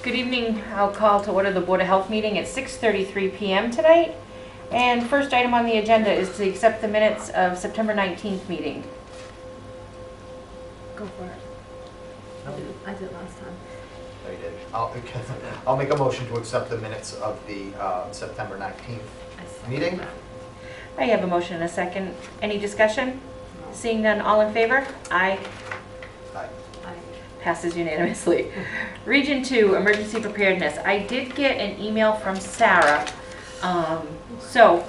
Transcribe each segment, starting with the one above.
Good evening. I'll call to order the Board of Health meeting at 6:33 p.m. tonight. And first item on the agenda is to accept the minutes of September 19th meeting. Go for it. No. I did last time. I did. I'll make a motion to accept the minutes of the September 19th meeting. I have a motion and a second. Any discussion? Seeing none, all in favor? Aye. Aye. Passes unanimously. Region 2, Emergency Preparedness. I did get an email from Sarah. So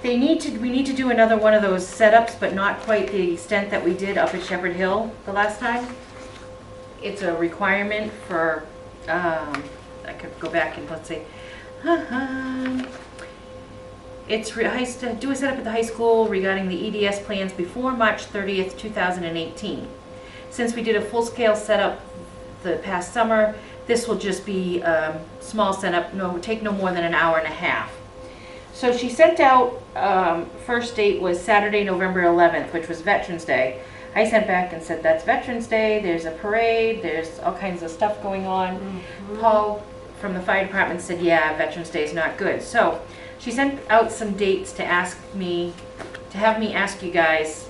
we need to do another one of those setups, but not quite the extent that we did up at Shepherd Hill the last time. It's a requirement for, I could go back and let's say, it's to do a setup at the high school regarding the EDS plans before March 30th, 2018. Since we did a full-scale setup the past summer, this will just be a small setup, take no more than an hour and a half. So she sent out, first date was Saturday, November 11th, which was Veterans Day. I sent back and said, that's Veterans Day, there's a parade, there's all kinds of stuff going on. Mm-hmm. Paul from the fire department said, yeah, Veterans Day is not good. So she sent out some dates to have me ask you guys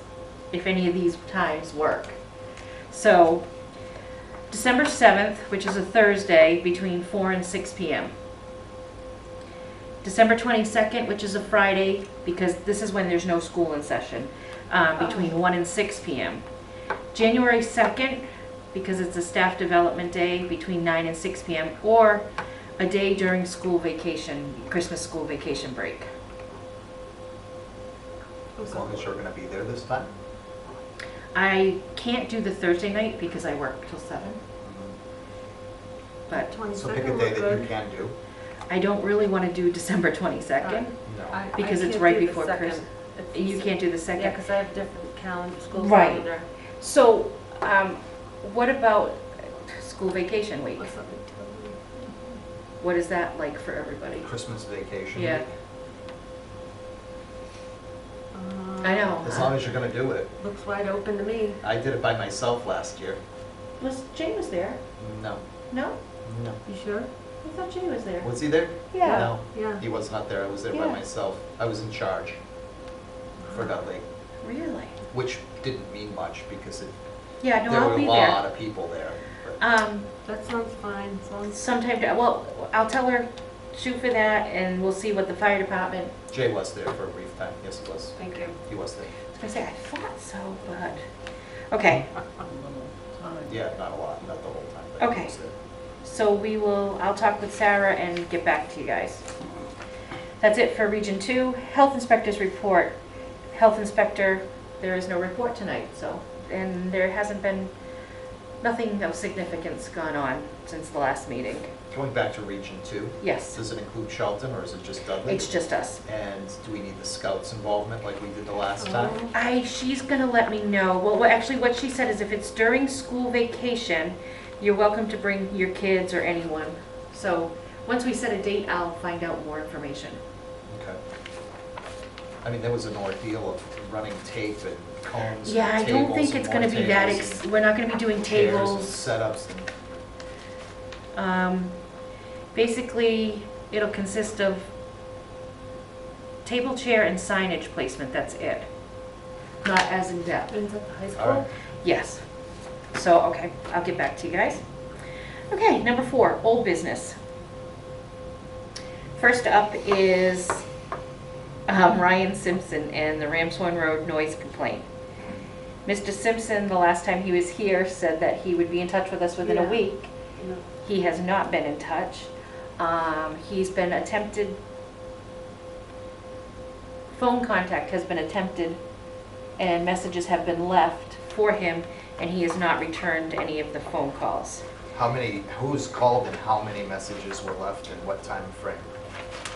if any of these times work. So December 7th, which is a Thursday, between 4 and 6 p.m. December 22nd, which is a Friday, because this is when there's no school in session, between 1 and 6 p.m. January 2nd, because it's a staff development day, between 9 and 6 p.m., or a day during school vacation, Christmas school vacation break. As long as you're going to be there this time. I can't do the Thursday night because I work till 7. But So pick a day that you can do. I don't really want to do December 22nd No. because it's right before Christmas. You can't do the 2nd? Yeah, because I have different school Right. calendar. So, what about school vacation week? What's up with Dudley? What is that like for everybody? Christmas vacation. Yeah. I know. As long as you're going to do it. Looks wide open to me. I did it by myself last year. Jay was there? No. No? No. You sure? I thought Jay was there. Was he there? Yeah. No. Yeah. He was not there. I was there by Yeah. myself. I was in charge for Dudley, Really? which didn't mean much because Yeah, no, there I'll were be a there. lot of people there. But That sounds fine. As long as Sometime, well, I'll tell her, shoot for that, and we'll see what the fire department, Jay was there for a brief time. Yes, he was. Thank you. He was there. I was gonna say, I thought so, but, okay. Yeah, not a lot, not the whole time, but Okay. he was there. So I'll talk with Sarah and get back to you guys. That's it for Region 2. Health Inspector's report. Health Inspector, there is no report tonight, and there hasn't been, nothing of significance gone on since the last meeting. Going back to Region 2, Yes, does it include Shelton or is it just Dudley? it's just us. And do we need the scouts involvement like we did the last time? She's gonna let me know. Well, actually what she said is if it's during school vacation, you're welcome to bring your kids or anyone. So once we set a date, I'll find out more information. Okay. I mean, there was an ordeal of running tape and cones. Yeah, and I don't tables think and it's more gonna be that, tables and we're not gonna be doing chairs and tables. setups. And Basically, it'll consist of table, chair, and signage placement, that's it. Not as in-depth. ends at the high all right. school. Yes. So, okay, I'll get back to you guys. Okay, number 4, old business. First up is Ryan Simpson and the Ramshorn Road noise complaint. Mr. Simpson, the last time he was here, said that he would be in touch with us within a Yeah. week. No. He has not been in touch. He's been attempted, phone contact has been attempted, and messages have been left for him, and he has not returned any of the phone calls. Who's called and how many messages were left and what time frame?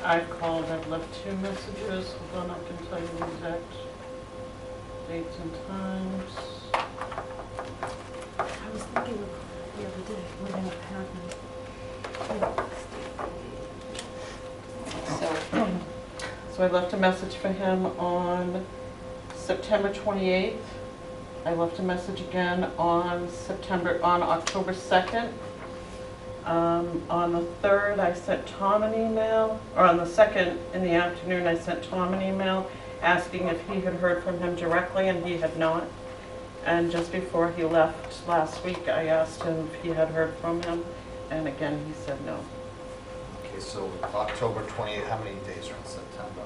I've called, I've left 2 messages. Hold on, I can tell you the exact dates and times. I was thinking of the other day when I happened. So I left a message for him on September 28th. I left a message again on October 2nd. On the 3rd, I sent Tom an email, or on the 2nd in the afternoon, I sent Tom an email asking if he had heard from him directly, and he had not. And just before he left last week, I asked him if he had heard from him, and again, he said no. Okay, so October 28th, how many days are in September?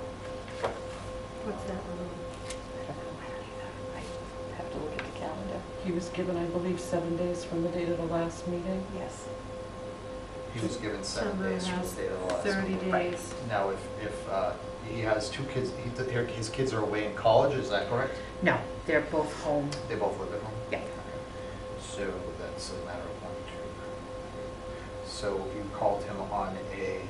What's that? I have to look at the calendar. He was given, I believe, 7 days from the date of the last meeting. Yes. He was given 7 September days from has the date of the last 30 meeting. days. Now, if he has 2 kids, his kids are away in college, is that correct? No, they're both home. They both live at home? Yeah. So that's a matter of 1, 2. So you called him on a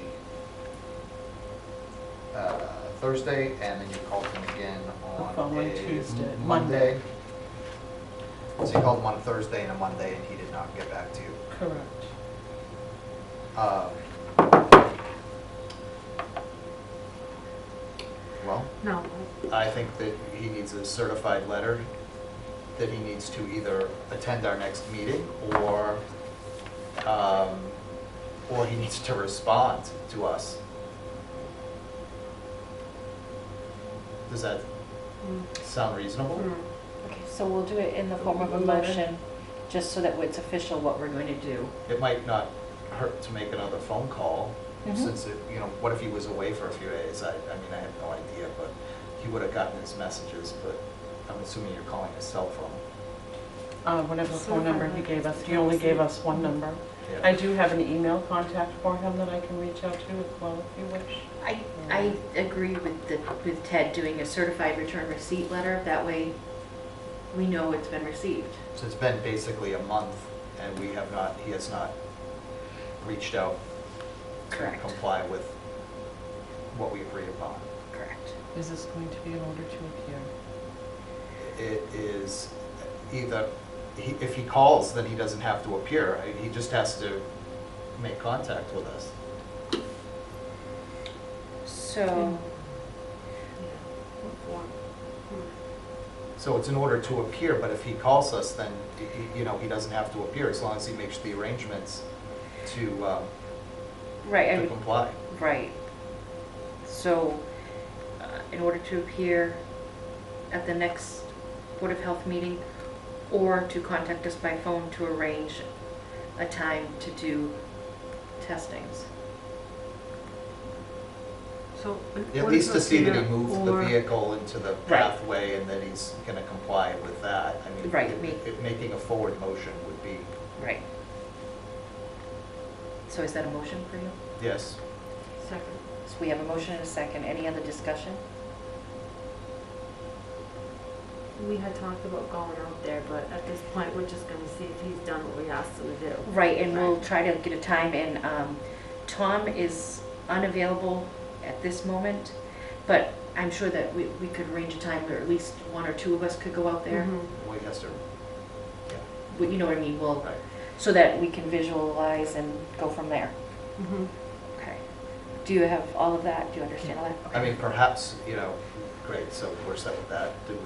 Thursday, and then you called him again on The following a Tuesday. Monday. So you called him on a Thursday and a Monday, and he did not get back to you. Correct. Well, No, I think that he needs a certified letter that he needs to either attend our next meeting or he needs to respond to us. Does that sound reasonable? Okay, so we'll do it in the form of a motion, just so that it's official what we're going to do. It might not hurt to make another phone call, Mhm. since it, what if he was away for a few days? I mean, I have no idea, but he would have gotten his messages, but I'm assuming you're calling his cell phone. Whatever phone number he gave us, he only gave us one number. Yeah. I do have an email contact for him that I can reach out to as well if you wish. I agree with Ted doing a certified return receipt letter. That way, we know it's been received. So it's been basically a month, and he has not reached out to Correct. comply with what we agreed upon. Correct. Is this going to be in order to appear? It is either, if he calls, then he doesn't have to appear. He just has to make contact with us. So, what form? So it's in order to appear, but if he calls us, then, he doesn't have to appear, as long as he makes the arrangements to right, to comply. right. So, in order to appear at the next Board of Health meeting, or to contact us by phone to arrange a time to do testings. So. At least to see that he moved moved the vehicle into the pathway and that he's going to comply with that. I mean, Right, making a forward motion would be, Right. So is that a motion for you? yes. Second. So we have a motion and a second. Any other discussion? We had talked about going out there, but at this point, we're just gonna see if he's done what we asked him to do. Right, and we'll try to get a time, and Tom is unavailable at this moment, but I'm sure that we could arrange a time where at least 1 or 2 of us could go out there. Mhm. Well, he has to, yeah, But you know what I mean, we'll, right. so that we can visualize and go from there. Mhm. Okay. Do you have all of that? Do you understand all that? I Okay. mean, perhaps, great, so we're set with that. Did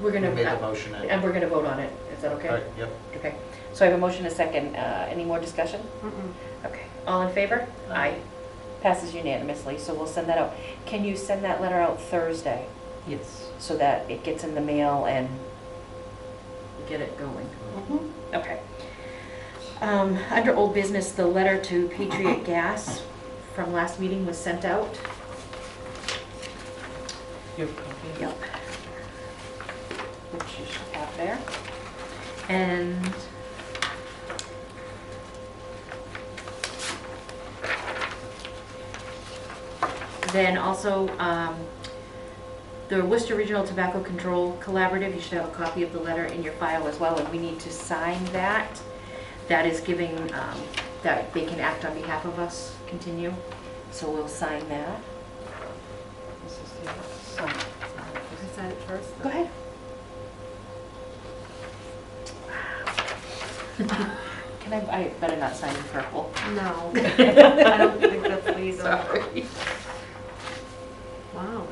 We're we gonna, made the motion? and we're gonna vote on it. Is that okay? All right, yep. Okay. So I have a motion and a second. Any more discussion? Mm-mm. Okay. All in favor? Aye. Passes unanimously, so we'll send that out. Can you send that letter out Thursday Yes. so that it gets in the mail and get it going? Mm-hmm. Okay. Under old business, the letter to Patriot Gas from last meeting was sent out. You have a copy? Yep. Which you should have there. And then also, the Worcester Regional Tobacco Control Collaborative, you should have a copy of the letter in your file as well, and we need to sign that. That is giving, that they can act on behalf of us, continue. So we'll sign that. This is the sign. I said it first. Go ahead. Can I better not sign in purple. No, I don't think that's legal. Sorry. Wow, look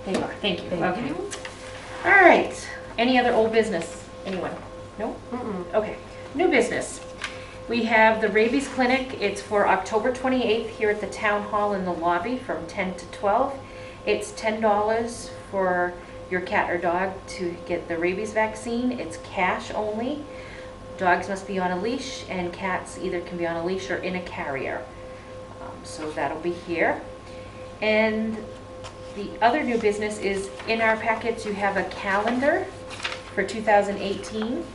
There you are, thank you. at that. Okay. All right, any other old business? Anyone? No? Mm-mm. Okay, new business. We have the rabies clinic. It's for October 28th here at the town hall in the lobby from 10 to 12. It's $10 for your cat or dog to get the rabies vaccine. It's cash only. Dogs must be on a leash and cats either can be on a leash or in a carrier. So that'll be here. And the other new business is in our packets you have a calendar for 2018.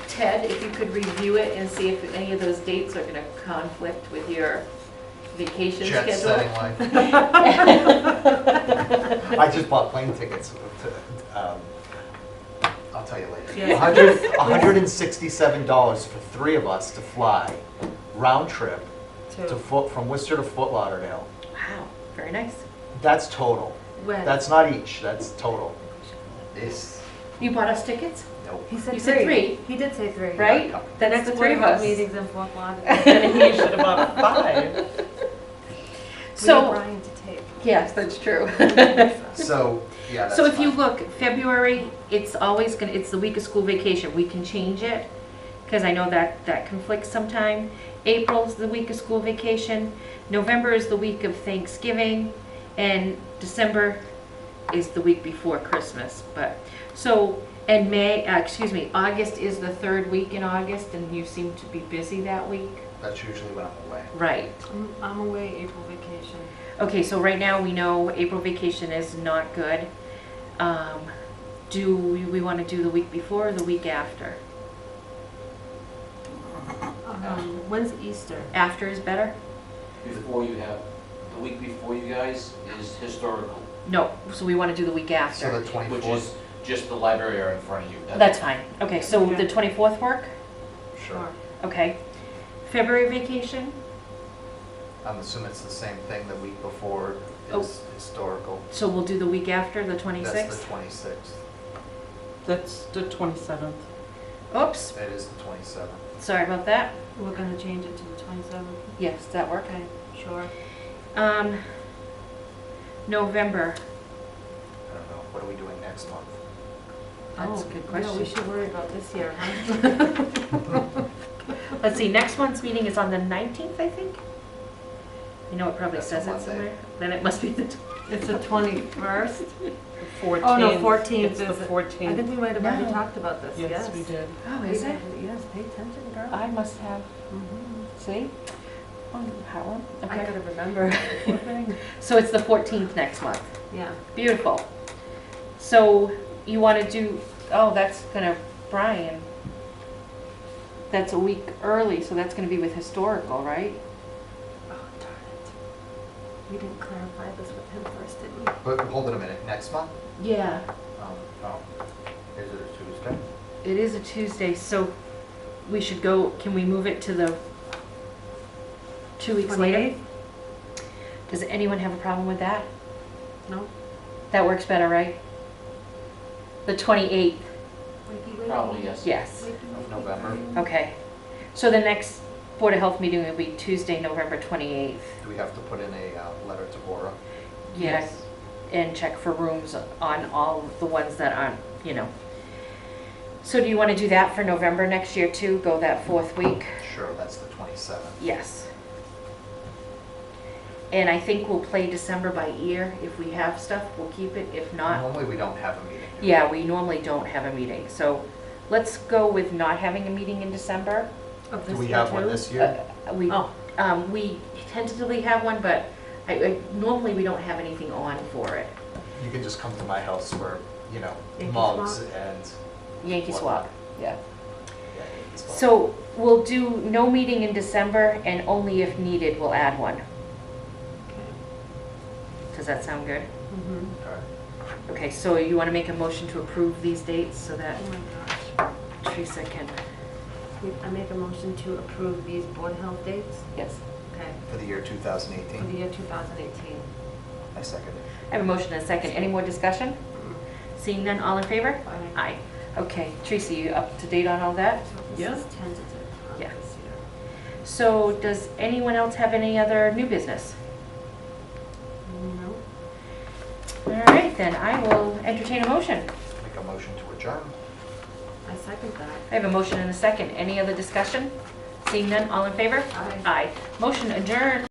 Ted, if you could review it and see if any of those dates are going to conflict with your vacation Jet schedule. setting life. I just bought plane tickets. I'll tell you later. Yeah. $167 for 3 of us to fly round trip from Worcester to Fort Lauderdale. Wow, very nice. That's total. When? That's not each. That's total. This. You bought us tickets? Nope. He said You three. said 3, He did say 3. right? Yeah. The That's next the 3 of Board of us. meetings in Fort Lauderdale. And he should have bought 5. We have So, Brian to take. yes, that's true. So, yeah, that's So if you fine. look, February, it's always gonna, it's the week of school vacation. We can change it, because I know that conflicts sometime. April's the week of school vacation. November is the week of Thanksgiving, and December is the week before Christmas. But, so, and August is the 3rd week in August, and you seem to be busy that week. That's usually when I'm away. Right. I'm away April vacation. Okay, so right now we know April vacation is not good. Do we want to do the week before or the week after? When's Easter? After is better? Before you have, the week before you guys is historical, No, so we want to do the week So after. the 24th. which is just the library area in front of you. That's fine. Okay, so Yeah. the 24th work? Sure. Okay. February vacation? I'm assuming it's the same thing. The week before Oh. is historical. So we'll do the week after, the That's 26th? the 26th. That's the 27th. Oops, It is the 27th. sorry about that. We're gonna change it to the 27th. Yes, does that work? Okay, sure. November. I don't know. What are we doing next month? That's a good question. Yeah, we should worry about this year, huh? Let's see, next month's meeting is on the 19th, I think? You know, it probably That's a says it Monday. somewhere. Then it must be the, It's the 21st? The 14th. Oh, no, 14th It's the is it. I 14th. think we might have already No. talked about this, yes. Yes, we did. oh, is it? Yes, pay attention, girl. I must have, Mhm. see? Oh, Howard, I okay. gotta remember. So it's the 14th next month. Yeah. Beautiful. So you want to do, oh, that's gonna, Brian, that's a week early, so that's gonna be with historical, right? Oh, darn it. We didn't clarify this with him first, did we? But hold it a minute. Next month? Yeah. Is it a Tuesday? It is a Tuesday, so we should go, can we move it to the 2 weeks later? 28th? Does anyone have a problem with that? No? That works better, right? The 28th, Wakey, wakey. Probably, yes. yes. Wakey, Of wakey, November. wakey. Okay. So the next Board of Health meeting will be Tuesday, November 28th. Do we have to put in a letter to Bora? Yeah, and check for rooms on all the ones that aren't, you know. So do you want to do that for November next year too? Go that 4th week? Sure, that's the 27th. Yes. And I think we'll play December by ear. If we have stuff, we'll keep it. If not, Normally, we don't have a meeting. do we? yeah, we normally don't have a meeting. So let's go with not having a meeting in December. Of Do this we year, have one too? this year? We tentatively have one, but normally we don't have anything on for it. You can just come to my house for, Yankee mugs swap? and, Yankee swap, yeah. yeah, Yankee swap. So we'll do no meeting in December, and only if needed, we'll add one. Okay. Does that sound good? Mhm. Okay. Okay, so you want to make a motion to approve these dates so that Oh my gosh. Teresa can, I make a motion to approve these board health dates. yes. Okay. For the year For the 2018? year 2018. I second it. I have a motion and a second. Any more discussion? Seeing none, all in favor? Aye. Aye. Okay, Teresa, you up to date on all that? So Yeah. this is tentative on Yeah. this year. So does anyone else have any other new business? No. All right, then I will entertain a motion. Make a motion to adjourn. I second that. I have a motion and a second. Any other discussion? Seeing none, all in favor? Aye. Aye. Motion adjourned.